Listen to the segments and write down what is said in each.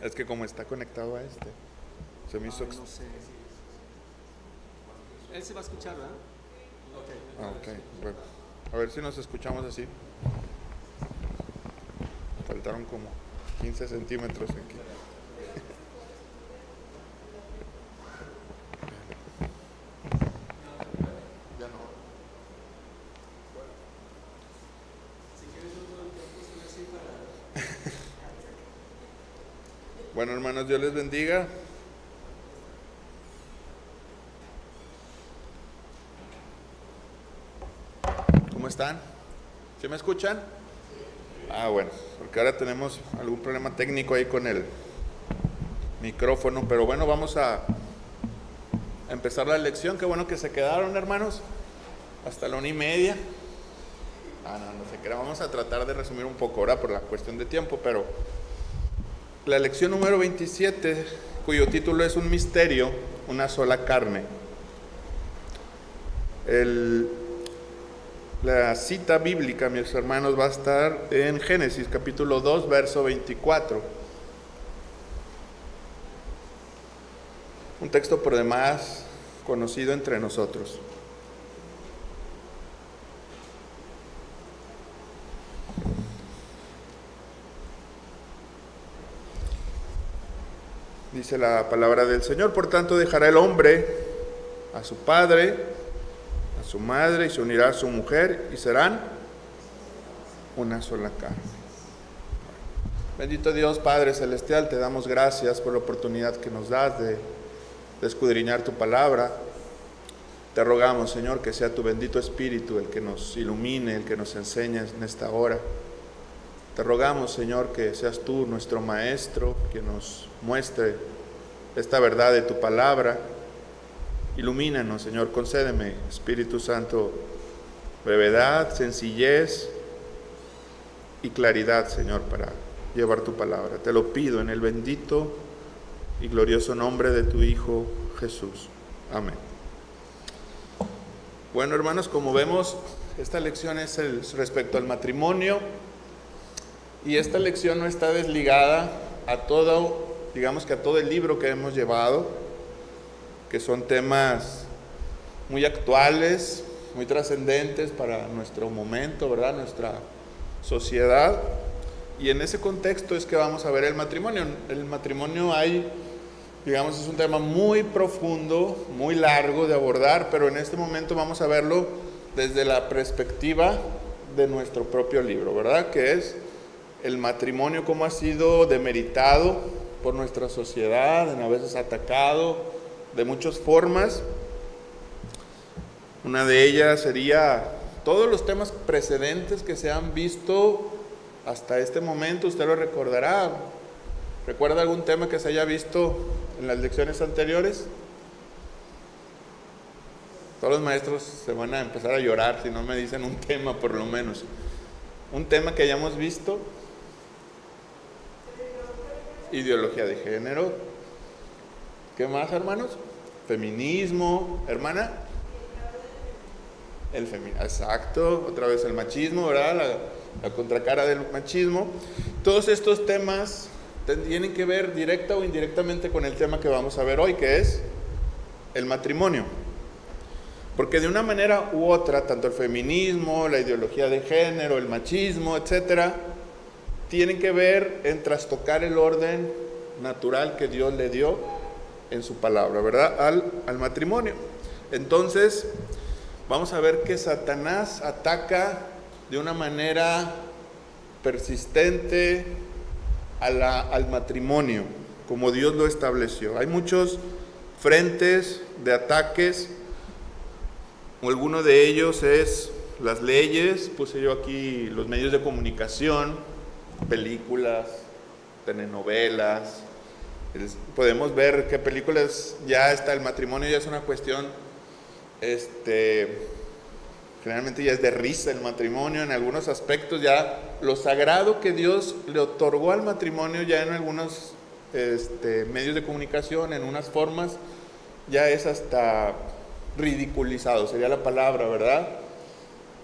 Es que como está conectado a este, se me hizo... No sé. Él se va a escuchar, ¿verdad? Ok, bueno. A ver si nos escuchamos así. Faltaron como 15 centímetros aquí. Ya no. Bueno, hermanos, Dios les bendiga. ¿Cómo están? ¿Sí me escuchan? Ah, bueno, porque ahora tenemos algún problema técnico ahí con el micrófono, pero bueno, vamos a empezar la lección. Qué bueno que se quedaron, hermanos, hasta la 1:30. No se crean, vamos a tratar de resumir un poco ahora por la cuestión de tiempo, pero la lección número 27, cuyo título es Un misterio, una sola carne. La cita bíblica, mis hermanos, va a estar en Génesis capítulo 2, verso 24. Un texto por demás conocido entre nosotros. Dice la palabra del Señor: por tanto dejará el hombre a su padre, a su madre, y se unirá a su mujer, y serán una sola carne. Bendito Dios, Padre Celestial, te damos gracias por la oportunidad que nos das de escudriñar tu palabra. Te rogamos, Señor, que sea tu bendito Espíritu el que nos ilumine, el que nos enseñe en esta hora. Te rogamos, Señor, que seas tú nuestro Maestro, que nos muestre esta verdad de tu palabra. Ilumínanos, Señor, concédeme, Espíritu Santo, brevedad, sencillez y claridad, Señor, para llevar tu palabra. Te lo pido en el bendito y glorioso nombre de tu Hijo Jesús. Amén. Bueno, hermanos, como vemos, esta lección es respecto al matrimonio, y esta lección no está desligada a todo, digamos que a todo el libro que hemos llevado, que son temas muy actuales, muy trascendentes para nuestro momento, ¿verdad? Nuestra sociedad. Y en ese contexto es que vamos a ver el matrimonio. El matrimonio es un tema muy profundo, muy largo de abordar, pero en este momento vamos a verlo desde la perspectiva de nuestro propio libro, ¿verdad? Que es el matrimonio, cómo ha sido demeritado por nuestra sociedad, a veces atacado de muchas formas. Una de ellas sería todos los temas precedentes que se han visto hasta este momento. Usted lo recordará. ¿Recuerda algún tema que se haya visto en las lecciones anteriores? Todos los maestros se van a empezar a llorar si no me dicen un tema, por lo menos. Un tema que hayamos visto. Ideología de género. ¿Qué más, hermanos? Feminismo. ¿Hermana? El feminismo. Exacto. Otra vez el machismo, ¿verdad? La contracara del machismo. Todos estos temas tienen que ver directa o indirectamente con el tema que vamos a ver hoy, que es el matrimonio. Porque de una manera u otra, tanto el feminismo, la ideología de género, el machismo, etcétera, tienen que ver en trastocar el orden natural que Dios le dio en su palabra, ¿verdad? Al matrimonio. Entonces, vamos a ver que Satanás ataca de una manera persistente al matrimonio, como Dios lo estableció. Hay muchos frentes de ataques. Alguno de ellos es las leyes. Puse yo aquí los medios de comunicación, películas, telenovelas. Podemos ver qué películas ya está el matrimonio, ya es una cuestión, generalmente ya es de risa el matrimonio. En algunos aspectos ya lo sagrado que Dios le otorgó al matrimonio ya en algunos medios de comunicación, en unas formas, ya es hasta ridiculizado, sería la palabra, ¿verdad?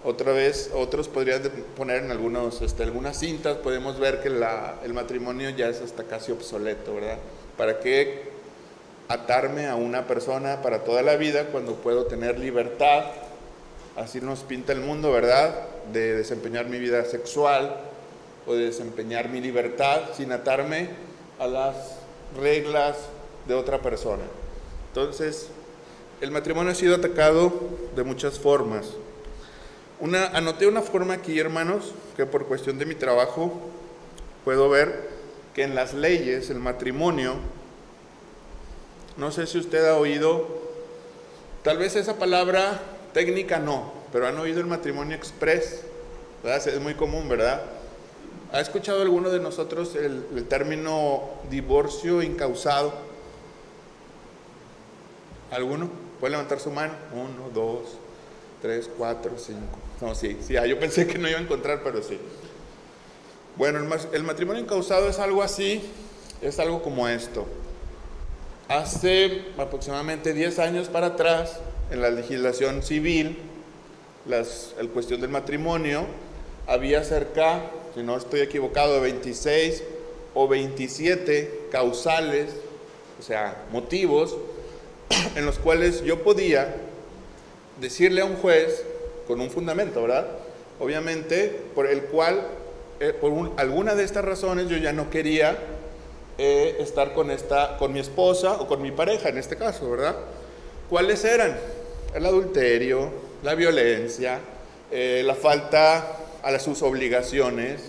Otra vez, otros podrían poner en algunas cintas, podemos ver que el matrimonio ya es hasta casi obsoleto, ¿verdad? ¿Para qué atarme a una persona para toda la vida cuando puedo tener libertad? Así nos pinta el mundo, ¿verdad? De desempeñar mi vida sexual o de desempeñar mi libertad sin atarme a las reglas de otra persona. Entonces, el matrimonio ha sido atacado de muchas formas. Anoté una forma aquí, hermanos, que por cuestión de mi trabajo puedo ver que en las leyes el matrimonio, no sé si usted ha oído, tal vez esa palabra técnica no, pero han oído el matrimonio express, ¿verdad? Es muy común, ¿verdad? ¿Ha escuchado alguno de nosotros el término divorcio incausado? ¿Alguno? ¿Puede levantar su mano? 1, 2, 3, 4, 5. No, sí, yo pensé que no iba a encontrar, pero sí. Bueno, el matrimonio incausado es algo así, es algo como esto. Hace aproximadamente 10 años para atrás, en la legislación civil, la cuestión del matrimonio, había cerca, si no estoy equivocado, de 26 o 27 causales, o sea, motivos, en los cuales yo podía decirle a un juez, con un fundamento, ¿verdad? Obviamente, por el cual, alguna de estas razones yo ya no quería estar con mi esposa o con mi pareja, en este caso, ¿verdad? ¿Cuáles eran? El adulterio, la violencia, la falta a sus obligaciones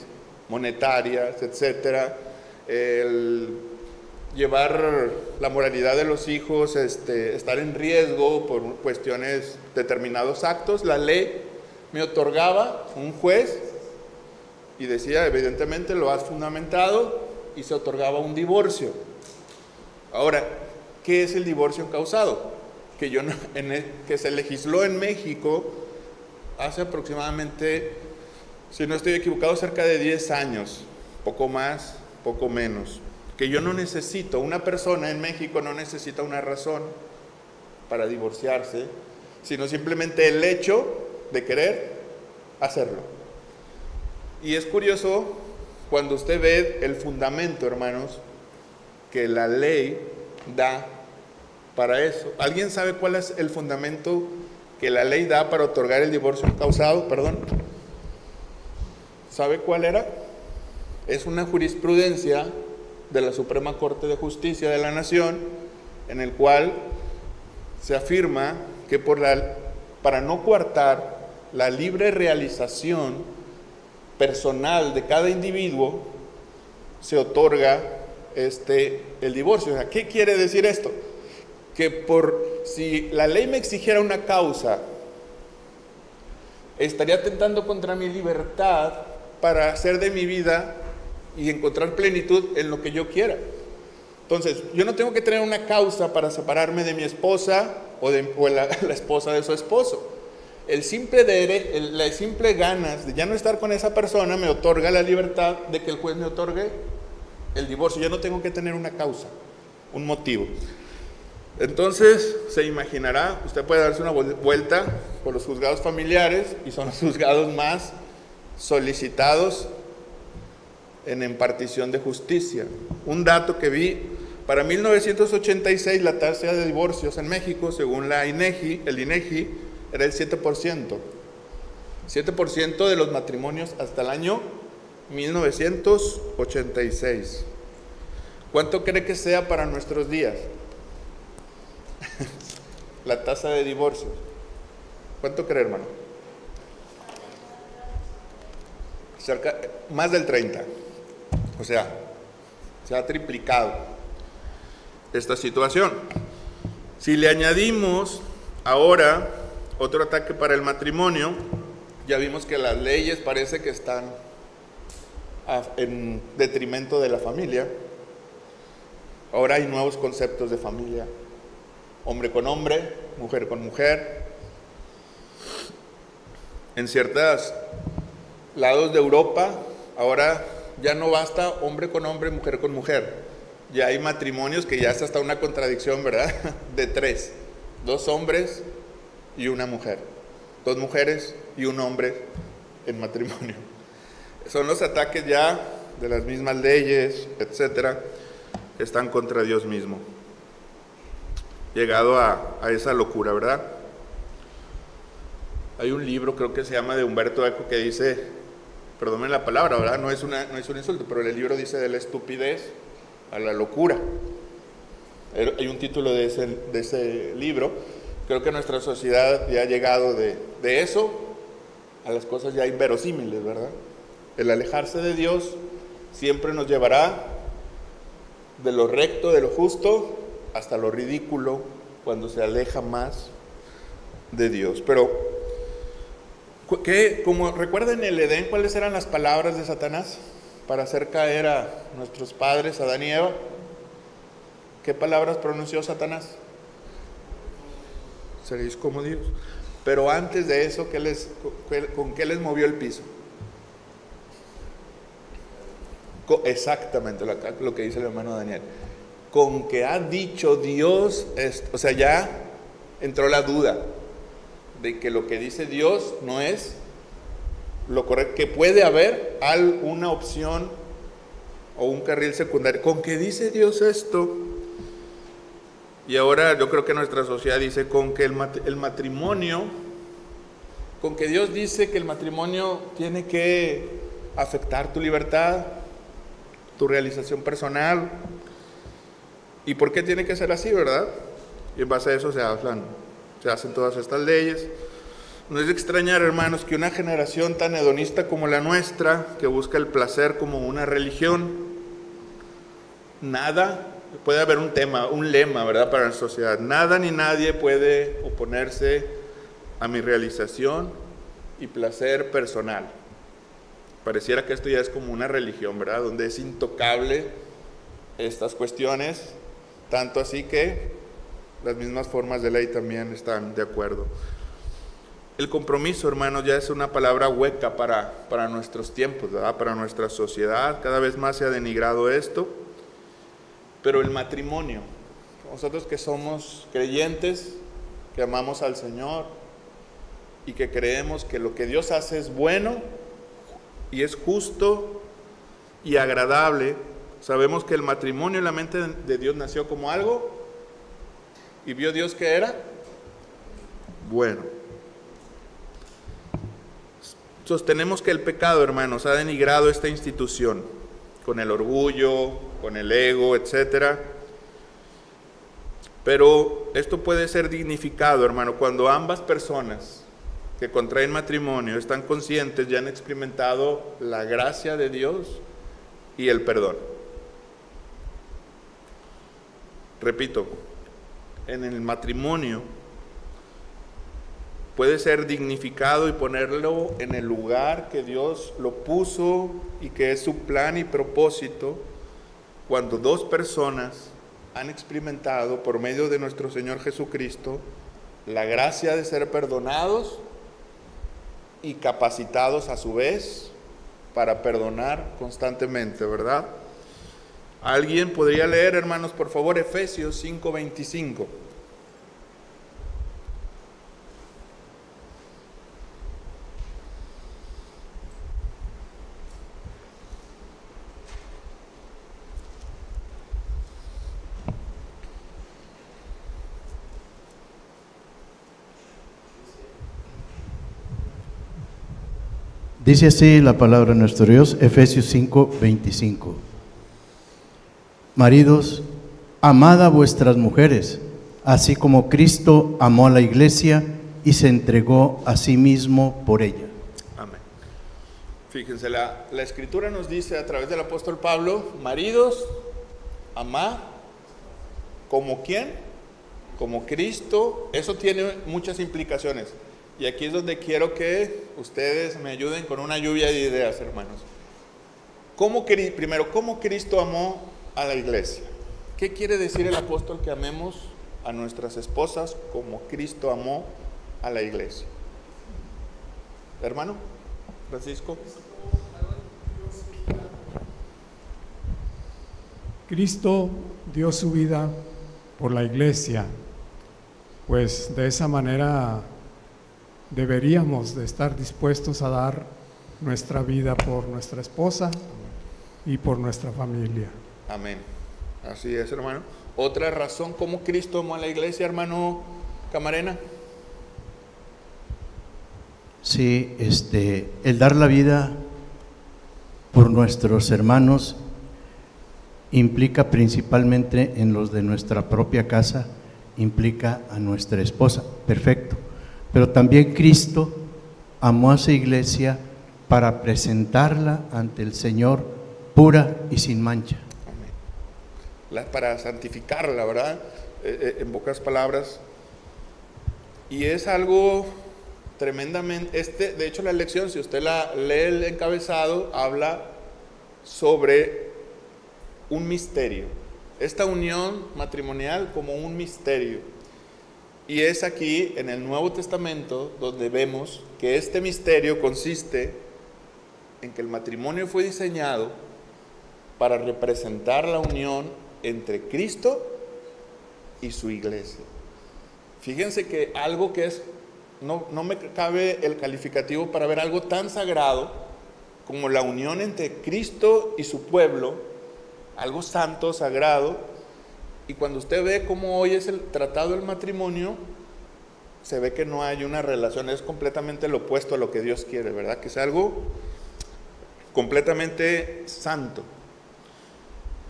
monetarias, etcétera, el llevar la moralidad de los hijos, estar en riesgo por cuestiones, determinados actos. La ley me otorgaba un juez y decía, evidentemente lo has fundamentado, y se otorgaba un divorcio. Ahora, ¿qué es el divorcio incausado? Que se legisló en México hace aproximadamente, si no estoy equivocado, cerca de 10 años, poco más, poco menos. Que yo no necesito, una persona en México no necesita una razón para divorciarse, sino simplemente el hecho de querer hacerlo. Y es curioso cuando usted ve el fundamento, hermanos, que la ley da para eso. ¿Alguien sabe cuál es el fundamento que la ley da para otorgar el divorcio incausado? Perdón. ¿Sabe cuál era? Es una jurisprudencia de la Suprema Corte de Justicia de la Nación, en el cual se afirma que para no coartar la libre realización personal de cada individuo, se otorga el divorcio. O sea, ¿qué quiere decir esto? Que si la ley me exigiera una causa, estaría atentando contra mi libertad para hacer de mi vida y encontrar plenitud en lo que yo quiera. Entonces, yo no tengo que tener una causa para separarme de mi esposa o la esposa de su esposo. Las simple ganas de ya no estar con esa persona me otorga la libertad de que el juez me otorgue el divorcio. Yo no tengo que tener una causa, un motivo. Entonces, se imaginará, usted puede darse una vuelta por los juzgados familiares, y son los juzgados más solicitados en impartición de justicia. Un dato que vi, para 1986 la tasa de divorcios en México, según el INEGI, era el 7%. 7% de los matrimonios hasta el año 1986. ¿Cuánto cree que sea para nuestros días la tasa de divorcios? ¿Cuánto cree, hermano? Más del 30%. O sea, se ha triplicado esta situación. Si le añadimos ahora otro ataque para el matrimonio, ya vimos que las leyes parece que están en detrimento de la familia. Ahora hay nuevos conceptos de familia: hombre con hombre, mujer con mujer. En ciertos lados de Europa, ahora ya no basta hombre con hombre, mujer con mujer. Ya hay matrimonios que ya es hasta una contradicción, ¿verdad? De 3, 2 hombres y una mujer. 2 mujeres y un hombre en matrimonio. Son los ataques ya de las mismas leyes, etcétera, que están contra Dios mismo. Llegado a esa locura, ¿verdad? Hay un libro, creo que se llama, de Humberto Eco, que dice, perdónenme la palabra, ¿verdad? No es un insulto, pero el libro dice de la estupidez a la locura. Hay un título de ese libro. Creo que nuestra sociedad ya ha llegado de eso a las cosas ya inverosímiles, ¿verdad? El alejarse de Dios siempre nos llevará de lo recto, de lo justo, hasta lo ridículo, cuando se aleja más de Dios. Pero, como recuerden el Edén, ¿cuáles eran las palabras de Satanás para hacer caer a nuestros padres, Adán y Eva? ¿Qué palabras pronunció Satanás? Seréis como Dios. Pero antes de eso, ¿con qué les movió el piso? Exactamente lo que dice el hermano Daniel. Con que ha dicho Dios esto. O sea, ya entró la duda de que lo que dice Dios no es lo correcto, que puede haber una opción o un carril secundario. Con que dice Dios esto. Y ahora yo creo que nuestra sociedad dice con que el matrimonio, con que Dios dice que el matrimonio tiene que afectar tu libertad, tu realización personal. ¿Y por qué tiene que ser así, verdad? Y en base a eso se hacen todas estas leyes. No es de extrañar, hermanos, que una generación tan hedonista como la nuestra, que busca el placer como una religión, puede haber un lema, ¿verdad?, para la sociedad. Nada ni nadie puede oponerse a mi realización y placer personal. Pareciera que esto ya es como una religión, ¿verdad?, donde es intocable estas cuestiones, tanto así que las mismas formas de ley también están de acuerdo. El compromiso, hermanos, ya es una palabra hueca para nuestros tiempos, ¿verdad?, para nuestra sociedad. Cada vez más se ha denigrado esto. Pero el matrimonio, nosotros que somos creyentes, que amamos al Señor y que creemos que lo que Dios hace es bueno y es justo y agradable, sabemos que el matrimonio en la mente de Dios nació como algo y vio Dios que era bueno. Sostenemos que el pecado, hermanos, ha denigrado esta institución con el orgullo, con el ego, etcétera. Pero esto puede ser dignificado, hermano, cuando ambas personas que contraen matrimonio están conscientes, ya han experimentado la gracia de Dios y el perdón. Repito, en el matrimonio puede ser dignificado y ponerlo en el lugar que Dios lo puso y que es su plan y propósito, cuando 2 personas han experimentado por medio de nuestro Señor Jesucristo la gracia de ser perdonados y capacitados a su vez para perdonar constantemente, ¿verdad? ¿Alguien podría leer, hermanos, por favor, Efesios 5:25? Dice así la palabra de nuestro Dios, Efesios 5:25. Maridos, amad a vuestras mujeres, así como Cristo amó a la iglesia y se entregó a sí mismo por ella. Amén. Fíjense, la Escritura nos dice a través del apóstol Pablo, maridos, amad, ¿como quién? Como Cristo. Eso tiene muchas implicaciones. Y aquí es donde quiero que ustedes me ayuden con una lluvia de ideas, hermanos. Primero, ¿cómo Cristo amó a la iglesia? ¿Qué quiere decir el apóstol que amemos a nuestras esposas como Cristo amó a la iglesia? Hermano Francisco. Cristo dio su vida por la iglesia, pues de esa manera deberíamos de estar dispuestos a dar nuestra vida por nuestra esposa y por nuestra familia. Amén. Así es, hermano. Otra razón, ¿cómo Cristo amó a la iglesia, hermano Camarena? Sí, el dar la vida por nuestros hermanos implica principalmente en los de nuestra propia casa, implica a nuestra esposa, perfecto. Pero también Cristo amó a su iglesia para presentarla ante el Señor pura y sin mancha. Para santificarla, ¿verdad? En pocas palabras. Y es algo tremendamente, de hecho la lección, si usted lee el encabezado, habla sobre un misterio. Esta unión matrimonial como un misterio. Y es aquí, en el Nuevo Testamento, donde vemos que este misterio consiste en que el matrimonio fue diseñado para representar la unión entre Cristo y su iglesia. Fíjense que algo que es, no me cabe el calificativo para ver algo tan sagrado como la unión entre Cristo y su pueblo, algo santo, sagrado, y cuando usted ve cómo hoy es el tratado del matrimonio, se ve que no hay una relación, es completamente lo opuesto a lo que Dios quiere, ¿verdad? Que es algo completamente santo.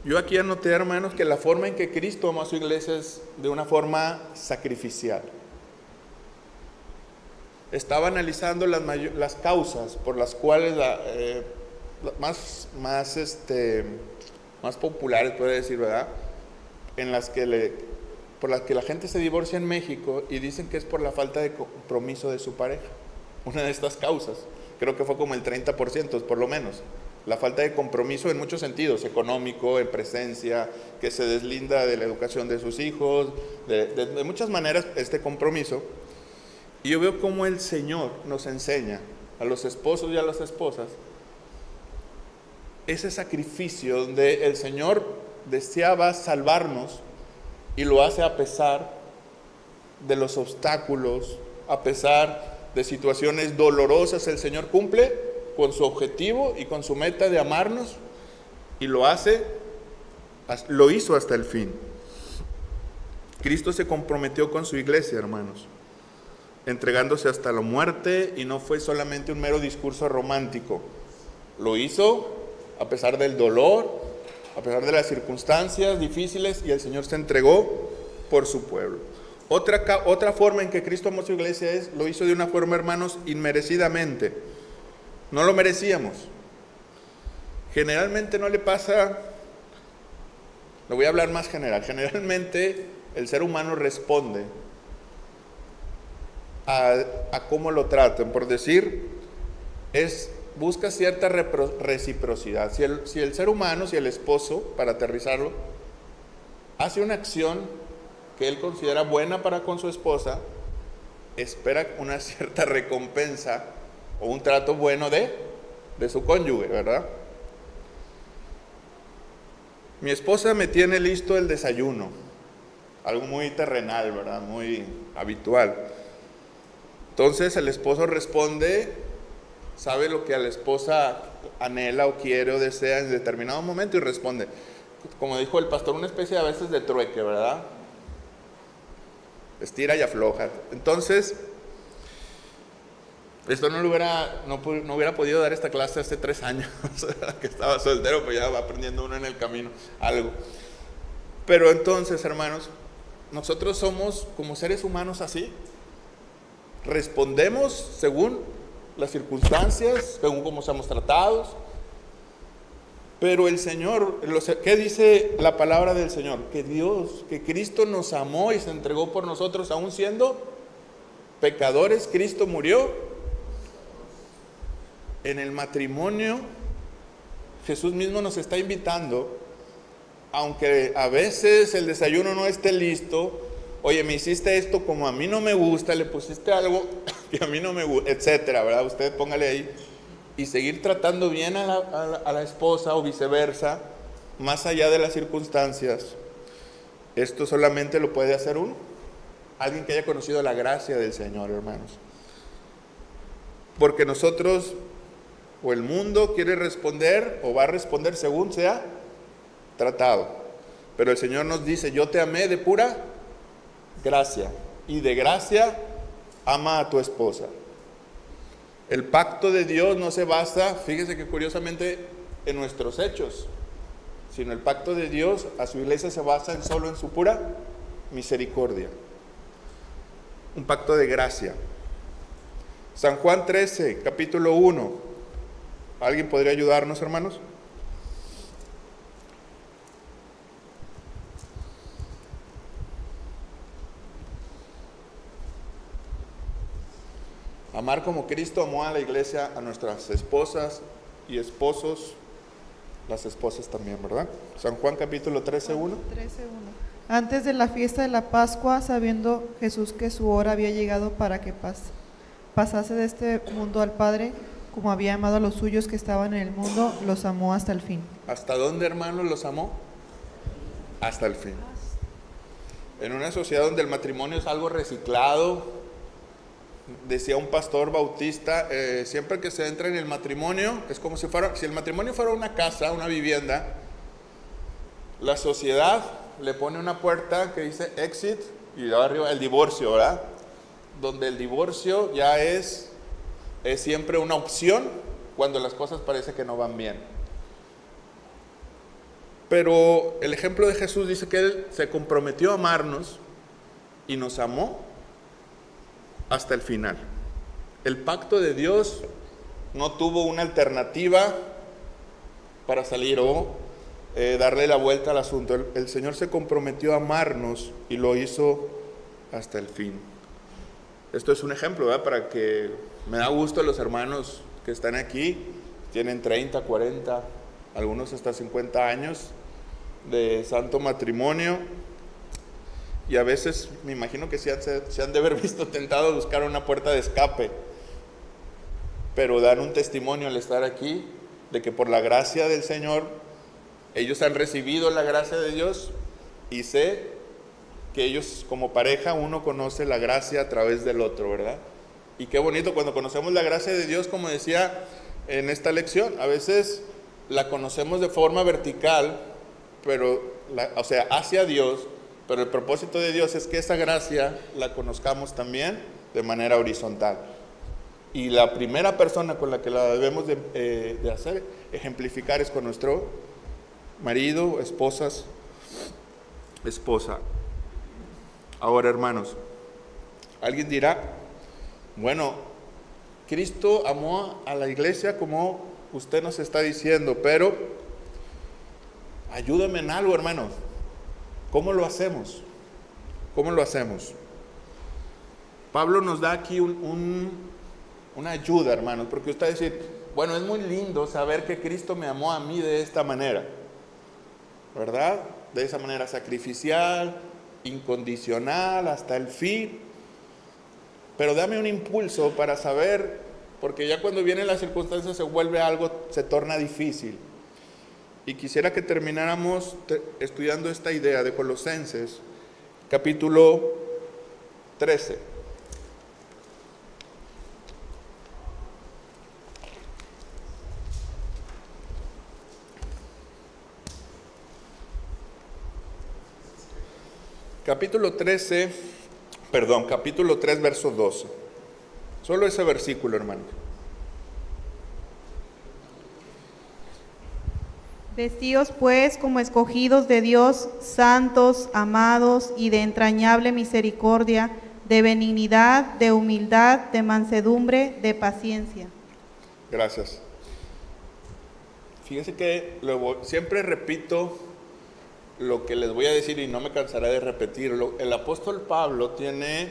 Yo aquí anoté, hermanos, que la forma en que Cristo amó a su iglesia es de una forma sacrificial. Estaba analizando las causas por las cuales más populares, puede decir, ¿verdad? Por las que la gente se divorcia en México y dicen que es por la falta de compromiso de su pareja. Una de estas causas, creo que fue como el 30% por lo menos. La falta de compromiso en muchos sentidos, económico, en presencia, que se deslinda de la educación de sus hijos, de muchas maneras este compromiso. Y yo veo cómo el Señor nos enseña a los esposos y a las esposas ese sacrificio donde el Señor deseaba salvarnos y lo hace a pesar de los obstáculos, a pesar de situaciones dolorosas. El Señor cumple con su objetivo y con su meta de amarnos y lo hizo hasta el fin. Cristo se comprometió con su iglesia, hermanos, entregándose hasta la muerte, y no fue solamente un mero discurso romántico. Lo hizo a pesar del dolor, a pesar de las circunstancias difíciles, y el Señor se entregó por su pueblo. Otra forma en que Cristo amó a su iglesia lo hizo de una forma, hermanos, inmerecidamente. No lo merecíamos. Generalmente no le pasa, lo voy a hablar más general, generalmente el ser humano responde a cómo lo tratan. Por decir, busca cierta reciprocidad. Si el ser humano, si el esposo, para aterrizarlo, hace una acción que él considera buena para con su esposa, espera una cierta recompensa o un trato bueno de su cónyuge, ¿verdad? Mi esposa me tiene listo el desayuno, algo muy terrenal, ¿verdad? Muy habitual. Entonces el esposo responde, sabe lo que a la esposa anhela o quiere o desea en determinado momento y responde. Como dijo el pastor, una especie a veces de trueque, ¿verdad? Estira y afloja. Entonces, esto no hubiera podido dar esta clase hace 3 años, que estaba soltero, pues ya va aprendiendo uno en el camino algo. Pero entonces, hermanos, nosotros somos como seres humanos así. Respondemos según las circunstancias, según cómo seamos tratados. Pero el Señor, ¿qué dice la palabra del Señor? Que Cristo nos amó y se entregó por nosotros, aún siendo pecadores. Cristo murió. En el matrimonio, Jesús mismo nos está invitando, aunque a veces el desayuno no esté listo. Oye, me hiciste esto como a mí no me gusta, le pusiste algo que a mí no me gusta, etcétera, ¿verdad? Usted póngale ahí. Y seguir tratando bien a la esposa o viceversa, más allá de las circunstancias. Esto solamente lo puede hacer alguien que haya conocido la gracia del Señor, hermanos. porque nosotros, o el mundo quiere responder, o va a responder según sea tratado. Pero el Señor nos dice, yo te amé de pura gracia, y de gracia ama a tu esposa. El pacto de Dios no se basa, fíjese que curiosamente, en nuestros hechos, sino el pacto de Dios a su iglesia se basa solo en su pura misericordia. Un pacto de gracia. San Juan 13, capítulo 1. ¿Alguien podría ayudarnos, hermanos? Amar como Cristo amó a la iglesia, a nuestras esposas y esposos, las esposas también, ¿verdad? San Juan capítulo 13, 1. 13:1. Antes de la fiesta de la Pascua, sabiendo Jesús que su hora había llegado para que pasase de este mundo al Padre, como había amado a los suyos que estaban en el mundo, los amó hasta el fin. ¿Hasta dónde, hermanos, los amó? Hasta el fin. En una sociedad donde el matrimonio es algo reciclado, decía un pastor bautista, siempre que se entra en el matrimonio, es como si el matrimonio fuera una casa, una vivienda, la sociedad le pone una puerta que dice exit y arriba el divorcio, ¿verdad? Donde el divorcio ya es siempre una opción cuando las cosas parece que no van bien. Pero el ejemplo de Jesús dice que Él se comprometió a amarnos y nos amó hasta el final. El pacto de Dios no tuvo una alternativa para salir o darle la vuelta al asunto. El Señor se comprometió a amarnos y lo hizo hasta el fin. Esto es un ejemplo, ¿verdad? Para que me da gusto los hermanos que están aquí, tienen 30, 40, algunos hasta 50 años de santo matrimonio, y a veces me imagino que se han de haber visto tentados a buscar una puerta de escape, pero dan un testimonio al estar aquí de que por la gracia del Señor ellos han recibido la gracia de Dios, y sé que ellos como pareja uno conoce la gracia a través del otro, ¿verdad? Y qué bonito cuando conocemos la gracia de Dios, como decía en esta lección, a veces la conocemos de forma vertical, pero hacia Dios, pero el propósito de Dios es que esa gracia la conozcamos también de manera horizontal. Y la primera persona con la que la debemos de hacer, ejemplificar, es con nuestro marido, esposa. Ahora, hermanos, alguien dirá, bueno, Cristo amó a la iglesia como usted nos está diciendo, pero ayúdame en algo, hermanos. ¿Cómo lo hacemos? ¿Cómo lo hacemos? Pablo nos da aquí una ayuda, hermanos, porque usted va a decir, bueno, es muy lindo saber que Cristo me amó a mí de esta manera, ¿verdad? De esa manera sacrificial, incondicional, hasta el fin. Pero dame un impulso para saber, porque ya cuando vienen las circunstancias se torna difícil. Y quisiera que termináramos estudiando esta idea de Colosenses, capítulo 13. Capítulo 3, verso 12. Solo ese versículo, hermano. Vestíos pues como escogidos de Dios, santos, amados y de entrañable misericordia, de benignidad, de humildad, de mansedumbre, de paciencia. Gracias. Fíjense que siempre repito lo que les voy a decir y no me cansaré de repetirlo. El apóstol Pablo tiene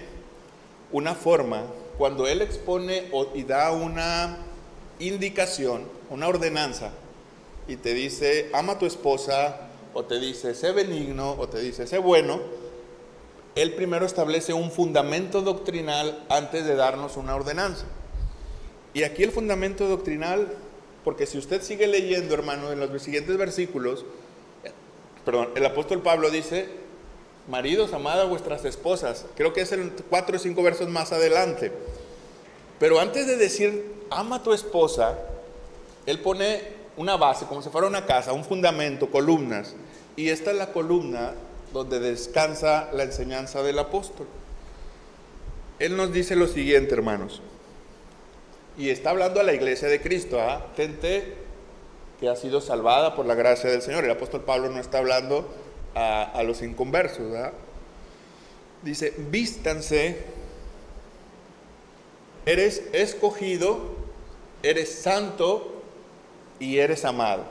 una forma, cuando él expone y da una indicación, una ordenanza, y te dice, ama a tu esposa, o te dice, sé benigno, o te dice, sé bueno, él primero establece un fundamento doctrinal antes de darnos una ordenanza. Y aquí el fundamento doctrinal, porque si usted sigue leyendo, hermano, en los siguientes versículos, el apóstol Pablo dice, maridos, amad a vuestras esposas. Creo que es en 4 o 5 versos más adelante. Pero antes de decir, ama a tu esposa, él pone una base, como si fuera una casa, un fundamento, columnas. Y esta es la columna donde descansa la enseñanza del apóstol. Él nos dice lo siguiente, hermanos. Y está hablando a la iglesia de Cristo, gente que ha sido salvada por la gracia del Señor. El apóstol Pablo no está hablando a los inconversos, ¿verdad? Dice, vístanse, eres escogido, eres santo y eres amado.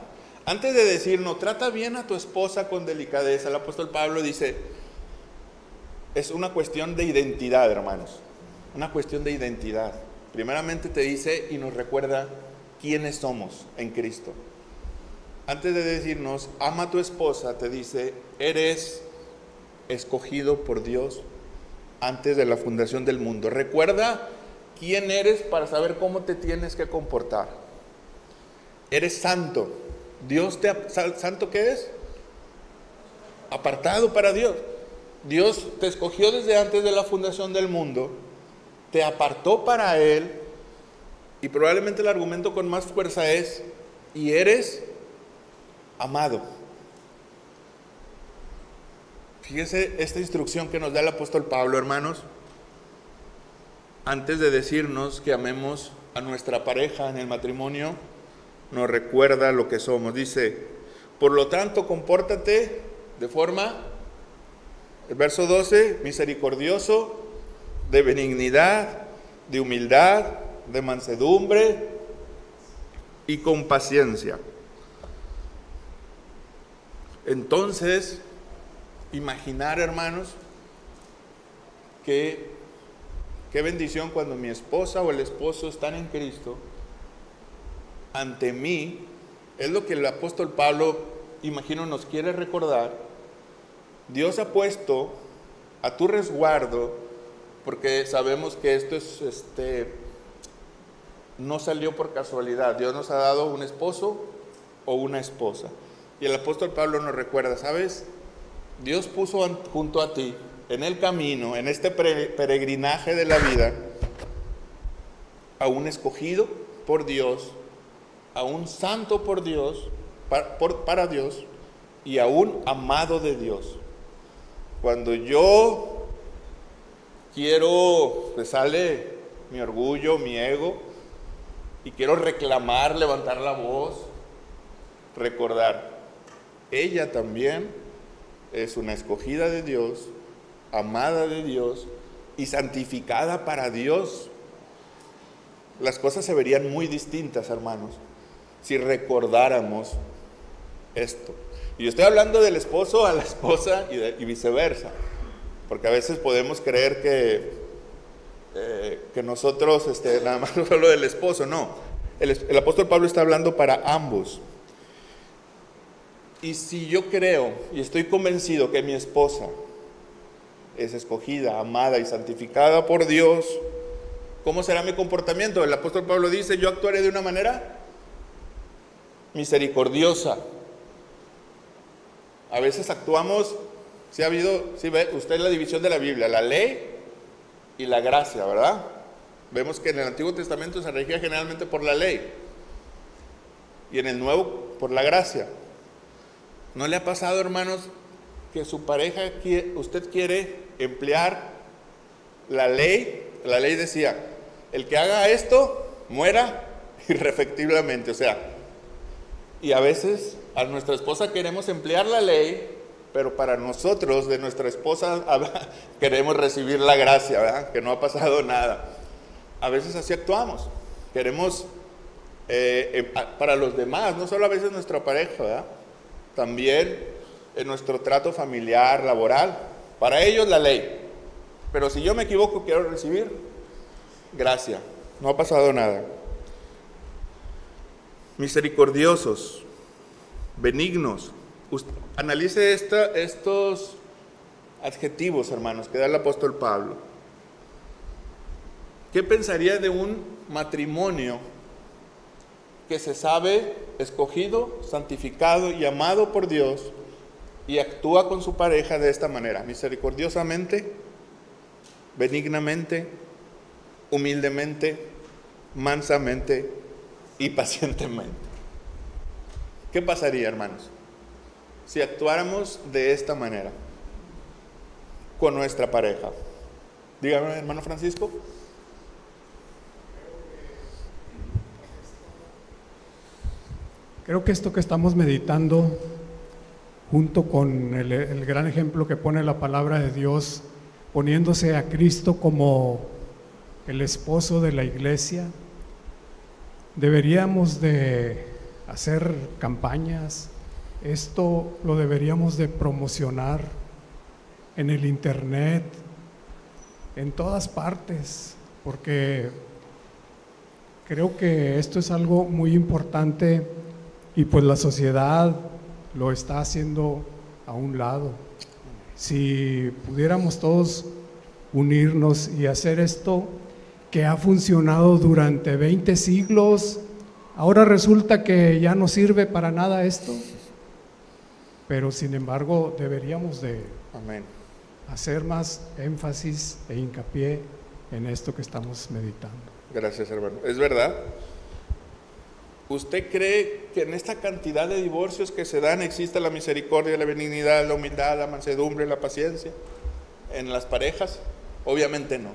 Antes de decirnos, trata bien a tu esposa con delicadeza, el apóstol Pablo dice, es una cuestión de identidad, hermanos, una cuestión de identidad. Primeramente te dice y nos recuerda quiénes somos en Cristo. Antes de decirnos, ama a tu esposa, te dice, eres escogido por Dios antes de la fundación del mundo. Recuerda quién eres para saber cómo te tienes que comportar. Eres santo. ¿Santo qué es? Apartado para Dios. Dios te escogió desde antes de la fundación del mundo, te apartó para Él, y probablemente el argumento con más fuerza es, y eres amado. Fíjese esta instrucción que nos da el apóstol Pablo, hermanos, antes de decirnos que amemos a nuestra pareja en el matrimonio, nos recuerda lo que somos. Dice, por lo tanto, compórtate de forma, el verso 12, misericordioso, de benignidad, de humildad, de mansedumbre y con paciencia. Entonces, imaginar, hermanos, qué bendición cuando mi esposa o el esposo están en Cristo, ante mí, es lo que el apóstol Pablo, imagino, nos quiere recordar. Dios ha puesto a tu resguardo, porque sabemos que esto no salió por casualidad. Dios nos ha dado un esposo o una esposa. Y el apóstol Pablo nos recuerda, ¿sabes? Dios puso junto a ti, en el camino, en este peregrinaje de la vida, a un escogido por Dios, a un santo por Dios, para Dios, y a un amado de Dios. Cuando yo quiero, me sale mi orgullo, mi ego, y quiero reclamar, levantar la voz, recordar, ella también es una escogida de Dios, amada de Dios y santificada para Dios. Las cosas se verían muy distintas, hermanos, si recordáramos esto. Y yo estoy hablando del esposo a la esposa y viceversa, porque a veces podemos creer que nosotros, nada más solo del esposo, no. El apóstol Pablo está hablando para ambos. Y si yo creo y estoy convencido que mi esposa es escogida, amada y santificada por Dios, ¿cómo será mi comportamiento? El apóstol Pablo dice, yo actuaré de una manera misericordiosa. A veces actuamos, si ve usted la división de la Biblia, la ley y la gracia, ¿verdad? Vemos que en el Antiguo Testamento se regía generalmente por la ley y en el Nuevo por la gracia. ¿No le ha pasado, hermanos, que su pareja, usted quiere emplear la ley? La ley decía, el que haga esto, muera irrefectiblemente. O sea, y a veces a nuestra esposa queremos emplear la ley, pero para nosotros, de nuestra esposa, queremos recibir la gracia, ¿verdad? Que no ha pasado nada. A veces así actuamos. Queremos, para los demás, no solo a veces nuestra pareja, ¿verdad? También en nuestro trato familiar, laboral, para ellos la ley. Pero si yo me equivoco, quiero recibir gracia. No ha pasado nada. Misericordiosos, benignos. Analice estos adjetivos, hermanos, que da el apóstol Pablo. ¿Qué pensaría de un matrimonio que se sabe escogido, santificado y amado por Dios y actúa con su pareja de esta manera, misericordiosamente, benignamente, humildemente mansamente y pacientemente. ¿Qué pasaría, hermanos, si actuáramos de esta manera con nuestra pareja? Dígame, hermano Francisco. Creo que esto que estamos meditando, junto con el gran ejemplo que pone la palabra de Dios, poniéndose a Cristo como el esposo de la iglesia, deberíamos de hacer campañas. Esto lo deberíamos de promocionar en el internet, en todas partes, porque creo que esto es algo muy importante y pues la sociedad lo está haciendo a un lado. Si pudiéramos todos unirnos y hacer esto que ha funcionado durante 20 siglos, ahora resulta que ya no sirve para nada esto, pero sin embargo deberíamos de hacer más énfasis e hincapié en esto que estamos meditando. Gracias, hermano. ¿Es verdad? ¿Usted cree que en esta cantidad de divorcios que se dan existe la misericordia, la benignidad, la humildad, la mansedumbre, la paciencia en las parejas? Obviamente no.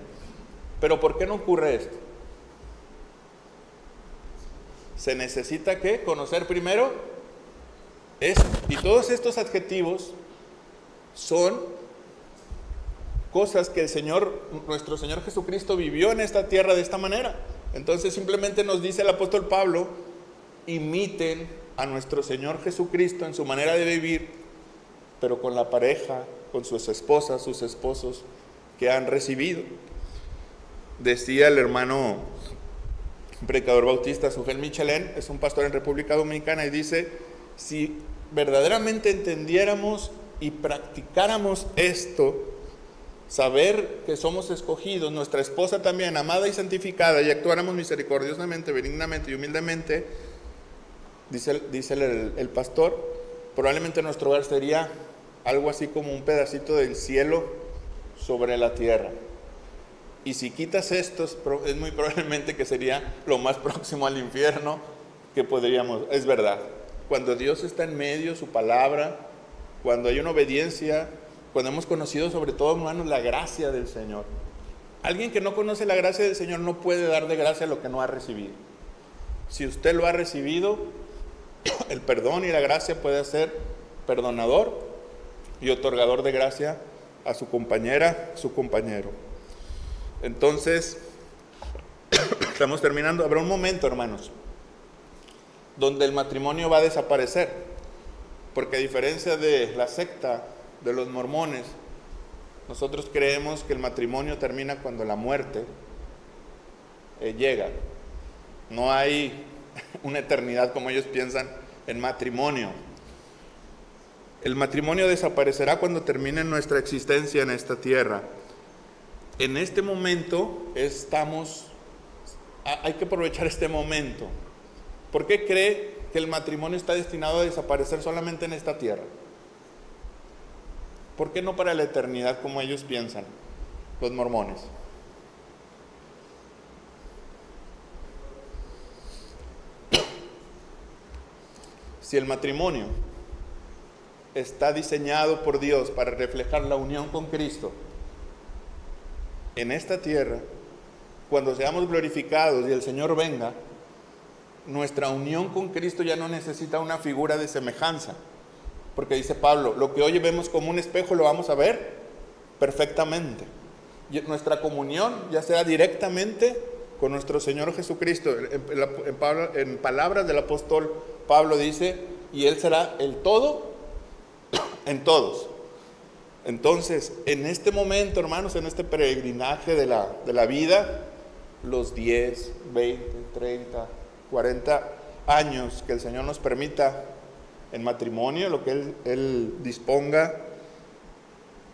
¿Pero por qué no ocurre esto? Se necesita ¿qué? Conocer primero esto. Y todos estos adjetivos son cosas que el Señor, nuestro Señor Jesucristo vivió en esta tierra de esta manera. Entonces simplemente nos dice el apóstol Pablo: imiten a nuestro Señor Jesucristo en su manera de vivir, pero con la pareja, con sus esposas, sus esposos que han recibido. Decía el hermano predicador bautista Sugel Michelén, es un pastor en República Dominicana, y dice: si verdaderamente entendiéramos y practicáramos esto, saber que somos escogidos, nuestra esposa también, amada y santificada, y actuáramos misericordiosamente, benignamente y humildemente, dice el pastor, probablemente nuestro hogar sería algo así como un pedacito del cielo sobre la tierra. Y si quitas esto, es muy probablemente que sería lo más próximo al infierno que podríamos. Es verdad, cuando Dios está en medio, su palabra, cuando hay una obediencia, cuando hemos conocido sobre todo, hermanos, la gracia del Señor. Alguien que no conoce la gracia del Señor no puede dar de gracia lo que no ha recibido. Si usted lo ha recibido, el perdón y la gracia puede ser perdonador y otorgador de gracia a su compañera, su compañero. Entonces, estamos terminando. Habrá un momento, hermanos, donde el matrimonio va a desaparecer, porque a diferencia de la secta de los mormones, nosotros creemos que el matrimonio termina cuando la muerte llega. No hay una eternidad como ellos piensan en matrimonio. El matrimonio desaparecerá cuando termine nuestra existencia en esta tierra. En este momento hay que aprovechar este momento. ¿Por qué cree que el matrimonio está destinado a desaparecer solamente en esta tierra? ¿Por qué no para la eternidad como ellos piensan, los mormones? Si el matrimonio está diseñado por Dios para reflejar la unión con Cristo en esta tierra, cuando seamos glorificados y el Señor venga, nuestra unión con Cristo ya no necesita una figura de semejanza, porque dice Pablo, lo que hoy vemos como un espejo lo vamos a ver perfectamente. Y nuestra comunión ya sea directamente con nuestro Señor Jesucristo. En palabras del apóstol Pablo dice, y Él será el todo en todos. Entonces, en este momento, hermanos, en este peregrinaje de la vida, los 10, 20, 30, 40 años que el Señor nos permita en matrimonio, lo que Él disponga,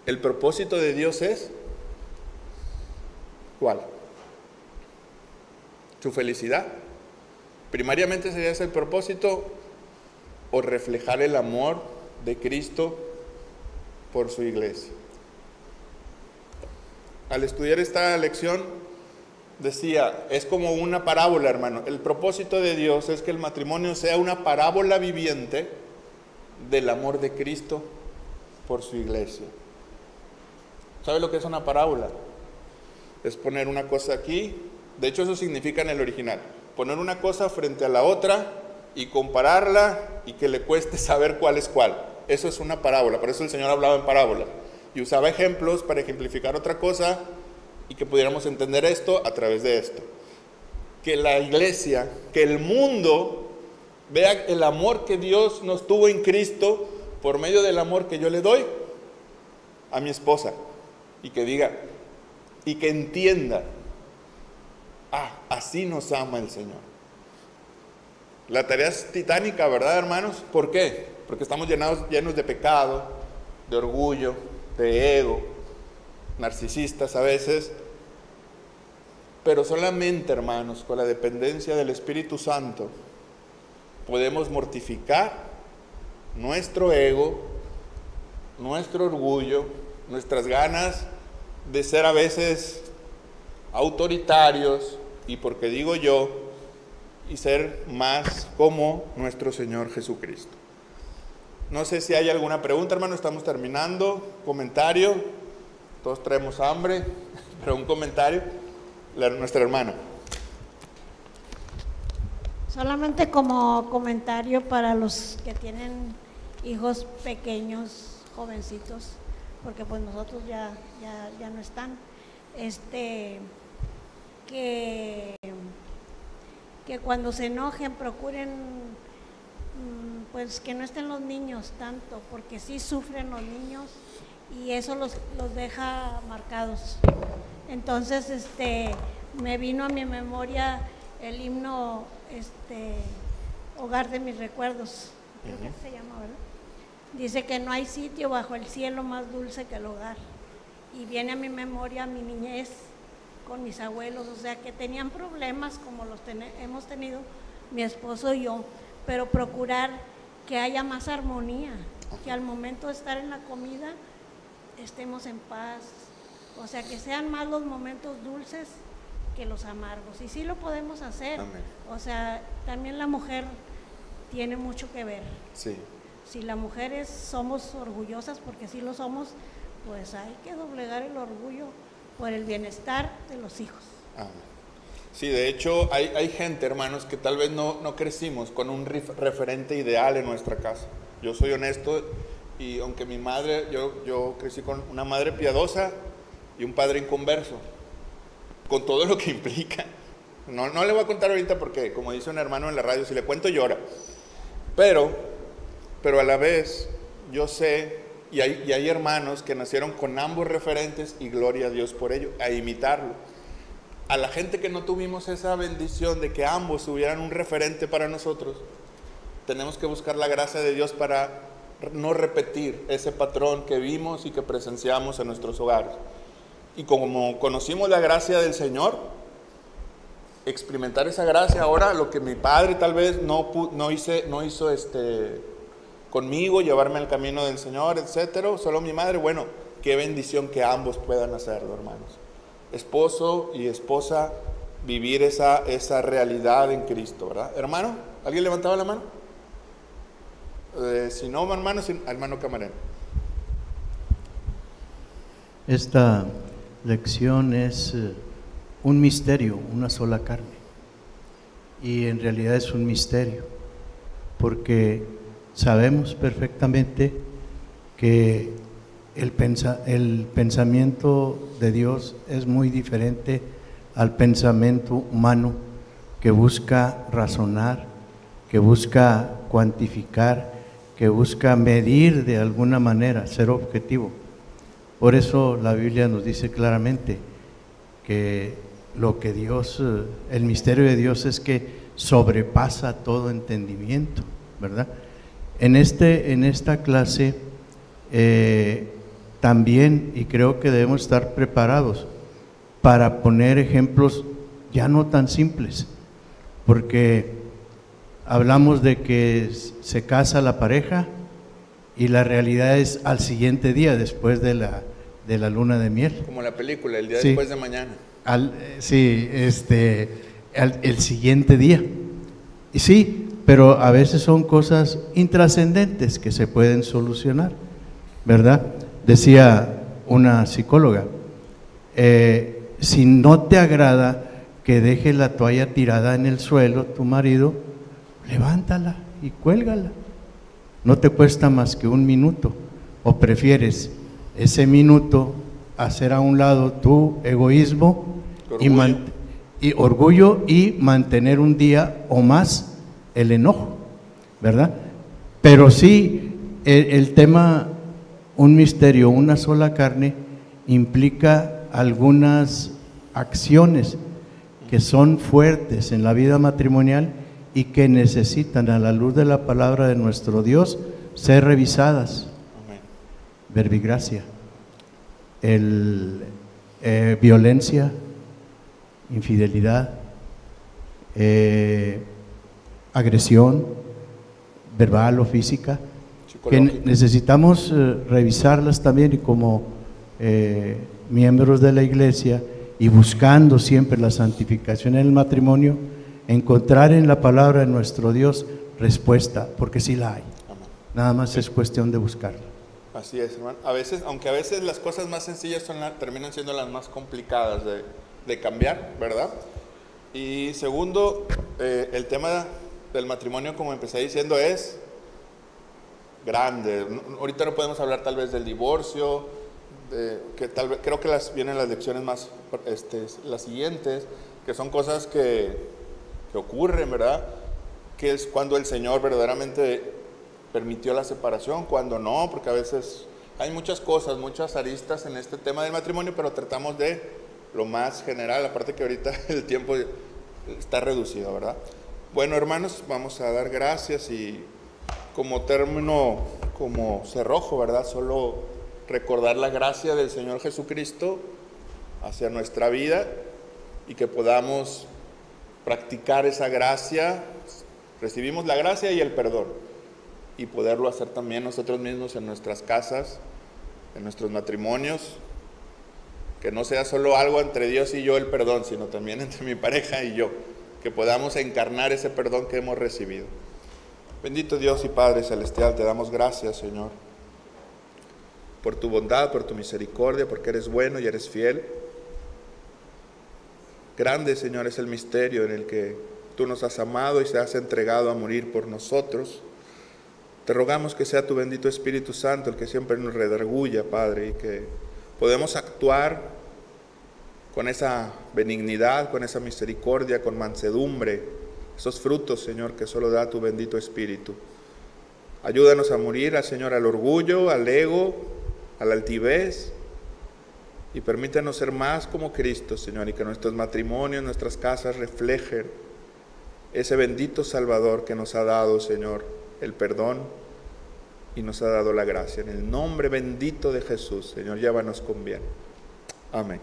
el propósito de Dios es, ¿cuál? Su felicidad. Primariamente sería ese el propósito, o reflejar el amor de Cristo por su iglesia. Al estudiar esta lección, decía, es como una parábola, hermano. El propósito de Dios es que el matrimonio sea una parábola viviente del amor de Cristo por su iglesia. ¿Sabe lo que es una parábola? Es poner una cosa aquí, de hecho eso significa en el original, poner una cosa frente a la otra y compararla y que le cueste saber cuál es cuál. Eso es una parábola, por eso el Señor hablaba en parábola y usaba ejemplos para ejemplificar otra cosa y que pudiéramos entender esto a través de esto. Que la iglesia, que el mundo vea el amor que Dios nos tuvo en Cristo por medio del amor que yo le doy a mi esposa y que diga y que entienda, así nos ama el Señor. La tarea es titánica, ¿verdad, hermanos? ¿Por qué? Porque estamos llenos de pecado, de orgullo, de ego, narcisistas a veces, pero solamente, hermanos, con la dependencia del Espíritu Santo podemos mortificar nuestro ego, nuestro orgullo, nuestras ganas de ser a veces autoritarios, y porque digo yo, y ser más como nuestro Señor Jesucristo. No sé si hay alguna pregunta, hermano, estamos terminando. Comentario, todos traemos hambre, pero un comentario, nuestra hermana. Solamente como comentario para los que tienen hijos pequeños, jovencitos, porque pues nosotros ya no están, que cuando se enojen procuren pues que no estén los niños tanto, porque sí sufren los niños y eso los deja marcados. Entonces me vino a mi memoria el himno Hogar de mis recuerdos, creo que se llama, ¿verdad? Dice que no hay sitio bajo el cielo más dulce que el hogar, y viene a mi memoria mi niñez con mis abuelos, o sea que tenían problemas como los hemos tenido mi esposo y yo, pero procurar que haya más armonía, que al momento de estar en la comida estemos en paz, o sea que sean más los momentos dulces que los amargos, y sí lo podemos hacer. Amén. O sea, también la mujer tiene mucho que ver. Sí. Si las mujeres somos orgullosas, porque sí lo somos, pues hay que doblegar el orgullo por el bienestar de los hijos. Amén. Sí, de hecho hay gente, hermanos, que tal vez no crecimos con un referente ideal en nuestra casa. Yo soy honesto, y aunque mi madre, yo crecí con una madre piadosa y un padre inconverso, con todo lo que implica. No le voy a contar ahorita porque, como dice un hermano en la radio, si le cuento llora. Pero a la vez yo sé, y hay hermanos que nacieron con ambos referentes, y gloria a Dios por ello, a imitarlo. A la gente que no tuvimos esa bendición de que ambos tuvieran un referente para nosotros, tenemos que buscar la gracia de Dios para no repetir ese patrón que vimos y que presenciamos en nuestros hogares. Y como conocimos la gracia del Señor, experimentar esa gracia ahora, lo que mi padre tal vez no hizo conmigo, llevarme al camino del Señor, etcétera, solo mi madre, bueno, qué bendición que ambos puedan hacerlo, hermanos. Esposo y esposa, vivir esa realidad en Cristo, ¿verdad? Hermano, ¿alguien levantaba la mano? Si no, hermano Camarero. Esta lección es un misterio, una sola carne, y en realidad es un misterio, porque sabemos perfectamente que el pensamiento de Dios es muy diferente al pensamiento humano, que busca razonar, que busca cuantificar, que busca medir de alguna manera, ser objetivo. Por eso la Biblia nos dice claramente que el misterio de Dios es que sobrepasa todo entendimiento, ¿verdad? En esta clase también, y creo que debemos estar preparados para poner ejemplos ya no tan simples, porque hablamos de que se casa la pareja y la realidad es al siguiente día, después de la luna de miel. Como la película, el día sí. Después de mañana. el siguiente día. Y sí, pero a veces son cosas intrascendentes que se pueden solucionar, ¿verdad? Decía una psicóloga, si no te agrada que deje la toalla tirada en el suelo tu marido, levántala y cuélgala. No te cuesta más que 1 minuto. ¿O prefieres ese minuto hacer a un lado tu egoísmo y orgullo y mantener un día o más el enojo, ¿verdad? Pero sí, el tema, un misterio, una sola carne, implica algunas acciones que son fuertes en la vida matrimonial y que necesitan, a la luz de la palabra de nuestro Dios, ser revisadas. Amén. Verbigracia, violencia, infidelidad, agresión verbal o física, que necesitamos revisarlas también, y como miembros de la iglesia, y buscando siempre la santificación en el matrimonio, encontrar en la palabra de nuestro Dios respuesta, porque sí la hay. Amén. Nada más es cuestión de buscarla. Así es, hermano. Aunque a veces las cosas más sencillas terminan siendo las más complicadas de cambiar, ¿verdad? Y segundo, el tema del matrimonio, como empecé diciendo, es grande. Ahorita no podemos hablar tal vez del divorcio, que tal vez, creo que vienen las lecciones más, las siguientes, que son cosas que ocurren, ¿verdad? Que es cuando el Señor verdaderamente permitió la separación, cuando no, porque a veces hay muchas cosas, muchas aristas en este tema del matrimonio, pero tratamos de lo más general, aparte que ahorita el tiempo está reducido, ¿verdad? Bueno, hermanos, vamos a dar gracias, y como término, como cerrojo, ¿verdad? Solo recordar la gracia del Señor Jesucristo hacia nuestra vida, y que podamos practicar esa gracia. Recibimos la gracia y el perdón, y poderlo hacer también nosotros mismos en nuestras casas, en nuestros matrimonios, que no sea solo algo entre Dios y yo el perdón, sino también entre mi pareja y yo, que podamos encarnar ese perdón que hemos recibido. Bendito Dios y Padre Celestial, te damos gracias, Señor, por tu bondad, por tu misericordia, porque eres bueno y eres fiel. Grande, Señor, es el misterio en el que tú nos has amado y se has entregado a morir por nosotros. Te rogamos que sea tu bendito Espíritu Santo el que siempre nos redarguya, Padre, y que podemos actuar con esa benignidad, con esa misericordia, con mansedumbre, esos frutos, Señor, que solo da tu bendito Espíritu. Ayúdanos a morir, Señor, al orgullo, al ego, a la altivez, y permítanos ser más como Cristo, Señor, y que nuestros matrimonios, nuestras casas reflejen ese bendito Salvador que nos ha dado, Señor, el perdón, y nos ha dado la gracia. En el nombre bendito de Jesús, Señor, llévanos con bien. Amén.